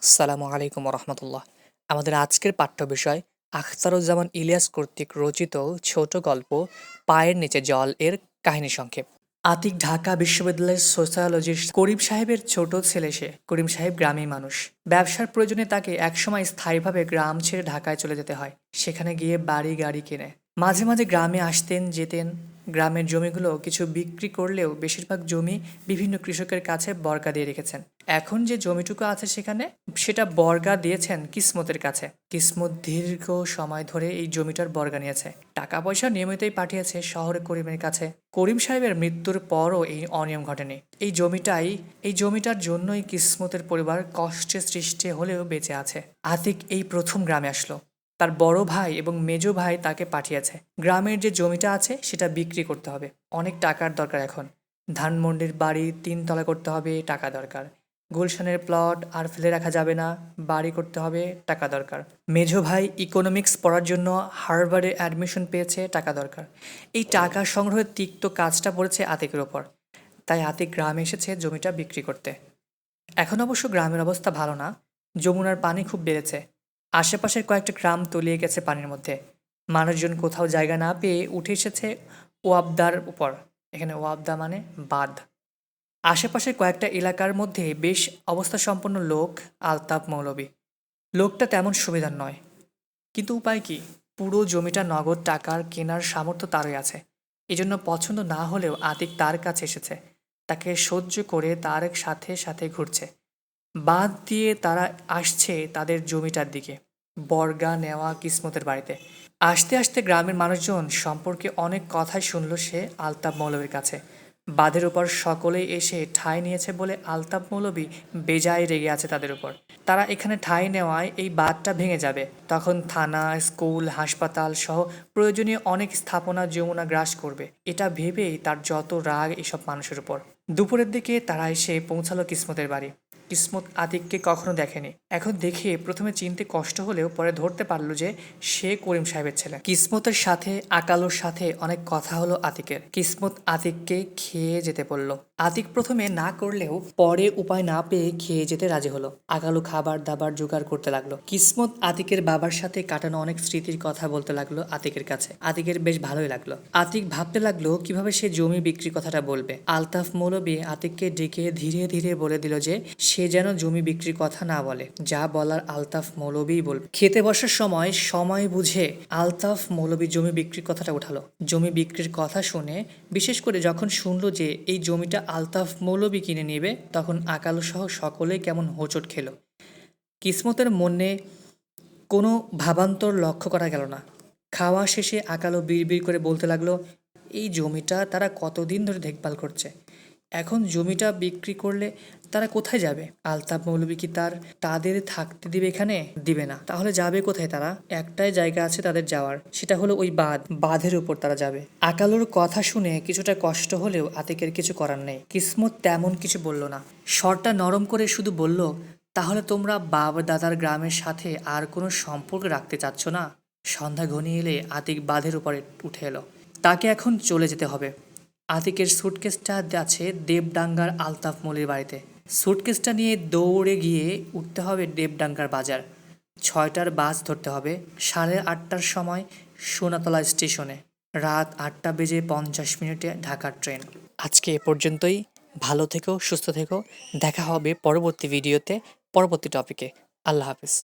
আসসালামু আলাইকুম রহমতুল্লাহ। আমাদের আজকের পাঠ্য বিষয় আখতারুজ্জামান ইলিয়াস কর্তৃক রচিত ছোট গল্প পায়ের নিচে জল এর কাহিনী সংক্ষেপ। আতিক ঢাকা বিশ্ববিদ্যালয়ের সোশ্যালজির করিম সাহেবের ছোট ছেলে। সে করিম সাহেব গ্রামীণ মানুষ। ব্যবসার প্রয়োজনে তাকে একসময় স্থায়ীভাবে গ্রাম ছেড়ে ঢাকায় চলে যেতে হয়। সেখানে গিয়ে বাড়ি গাড়ি কিনে মাঝে মাঝে গ্রামে আসতেন যেতেন। গ্রামের জমিগুলো কিছু বিক্রি করলেও বেশিরভাগ জমি বিভিন্ন কৃষকের কাছে বর্গা দিয়ে রেখেছেন। এখন যে জমিটুকু আছে সেখানে সেটা বর্গা দিয়েছেন কিসমতের কাছে। কিসমত দীর্ঘ সময় ধরে এই জমিটার বর্গা নিয়েছে, টাকা পয়সা নিয়মিতই পাঠিয়েছে শহরে করিমের কাছে। করিম সাহেবের মৃত্যুর পরও এই অনিয়ম ঘটেনি। এই জমিটার জন্যই কিসমতের পরিবার কষ্টে সৃষ্টি হলেও বেঁচে আছে। আতিক এই প্রথম গ্রামে আসলো। তার বড় ভাই এবং মেজো ভাই তাকে পাঠিয়েছে। গ্রামের যে জমিটা আছে সেটা বিক্রি করতে হবে, অনেক টাকার দরকার এখন। ধানমন্ডির বাড়ি 3 তলা করতে হবে, টাকা দরকার। গুলশানের প্লট আর ফেলে রাখা যাবে না, বাড়ি করতে হবে, টাকা দরকার। মেজো ভাই ইকোনমিক্স পড়ার জন্য হার্ভার্ডে অ্যাডমিশন পেয়েছে, টাকা দরকার। এই টাকা সংগ্রহের তিক্ত কাজটা পড়েছে আতিকের ওপর। তাই আতিক গ্রামে এসেছে জমিটা বিক্রি করতে। এখন অবশ্য গ্রামের অবস্থা ভালো না, যমুনার পানি খুব বেড়েছে। আশেপাশের কয়েকটা গ্রাম তলিয়ে গেছে পানির মধ্যে। মানুষজন কোথাও জায়গা না পেয়ে উঠে এসেছে ওয়াবদার উপর। এখানে ওয়াবদা মানে বাঁধ। আশেপাশের কয়েকটা এলাকার মধ্যে বেশ অবস্থাসম্পন্ন লোক আলতাফ মৌলভী। লোকটা তেমন সুবিধার নয়, কিন্তু উপায় কি? পুরো জমিটা নগদ টাকার কেনার সামর্থ্য তারই আছে। এজন্য পছন্দ না হলেও আতিক তার কাছে এসেছে। তাকে সহ্য করে তার সাথে সাথে ঘুরছে। বাঁধ দিয়ে তারা আসছে তাদের জমিটার দিকে, বর্গা নেওয়া কিসমতের বাড়িতে। আসতে আসতে গ্রামের মানুষজন সম্পর্কে অনেক কথাই শুনল সে আলতাফ মৌলভীর কাছে। বাঁধের উপর সকলেই এসে ঠাঁই নিয়েছে বলে আলতাফ মৌলভী বেজায় রেগে আছে তাদের উপর। তারা এখানে ঠাঁই নেওয়ায় এই বাঁধটা ভেঙে যাবে। তখন থানা, স্কুল, হাসপাতাল সহ প্রয়োজনীয় অনেক স্থাপনা যমুনা গ্রাস করবে। এটা ভেবেই তার যত রাগ এসব মানুষের উপর। দুপুরের দিকে তারা এসে পৌঁছালো কিসমতের বাড়ি। কিসমত আতিককে কখনো দেখেনি। এখন দেখে প্রথমে চিনতে কষ্ট হলেও পরে ধরতে পারলো যে সে করিম সাহেবের ছেলে। কিসমতের সাথে আকালোর সাথে অনেক কথা হলো আতিকের। কিসমত আতিককে খেয়ে যেতে বলল। আতিক প্রথমে না করলেও পরে উপায় না পেয়ে খেয়ে যেতে রাজি হলো। আকালু খাবার দাবার জোগাড় করতে লাগলো। কিসমত আতিকের বাবার সাথে কাটানো অনেক স্মৃতির কথা বলতে লাগলো আতিকের কাছে। আতিকের বেশ ভালোই লাগলো। আতিক ভাবতে লাগলো কিভাবে সে জমি বিক্রি কথাটা বলবে। আলতাফ মৌলভী আতিককে ডেকে ধীরে ধীরে বলে দিল যে সে যেন জমি বিক্রির কথা না বলে, যা বলার আলতাফ মৌলভীই বলবে। খেতে বসার সময় সময় বুঝে আলতাফ মৌলভী জমি বিক্রির কথাটা উঠালো। জমি বিক্রির কথা শুনে, বিশেষ করে যখন শুনলো যে এই জমিটা আলতাফ মৌলভী কিনে নেবে, তখন আকালু সহ সকলেই কেমন হোঁচট খেলো। কিসমতের মনে কোনো ভাবান্তর লক্ষ্য করা গেল না। খাওয়া শেষে আকালো বিড়বিড় করে বলতে লাগলো, এই জমিটা তারা কতদিন ধরে দেখভাল করছে, এখন জমিটা বিক্রি করলে তারা কোথায় যাবে? আলতাফ মৌলভী কি তাদের থাকতে দিবে? এখানে দিবে না, তাহলে যাবে কোথায় তারা? একটাই জায়গা আছে তাদের যাওয়ার, সেটা হলো ওই বাঁধের উপর তারা যাবে। আকালোর কথা শুনে কিছুটা কষ্ট হলেও আতিকের কিছু করার নেই। কিসমত তেমন কিছু বলল না, স্বরটা নরম করে শুধু বলল, তাহলে তোমরা বাবা দাদার গ্রামের সাথে আর কোনো সম্পর্ক রাখতে চাচ্ছ না? সন্ধ্যা ঘনিয়ে এলে আতিক বাঁধের উপরে উঠে এলো। তাকে এখন চলে যেতে হবে। আতিকের সুটকেসটা আছে দেবডাঙ্গার আলতাফ মৌলির বাড়িতে। সুটকেসটা নিয়ে দৌড়ে গিয়ে উঠতে হবে দেবডাঙ্গার বাজার। 6টার বাস ধরতে হবে 8:30টার সময় সোনাতলা স্টেশনে। রাত 8:50 ঢাকার ট্রেন। আজকে এ পর্যন্তই। ভালো থেকো, সুস্থ থেকো। দেখা হবে পরবর্তী ভিডিওতে, পরবর্তী টপিকে। আল্লাহ হাফেজ।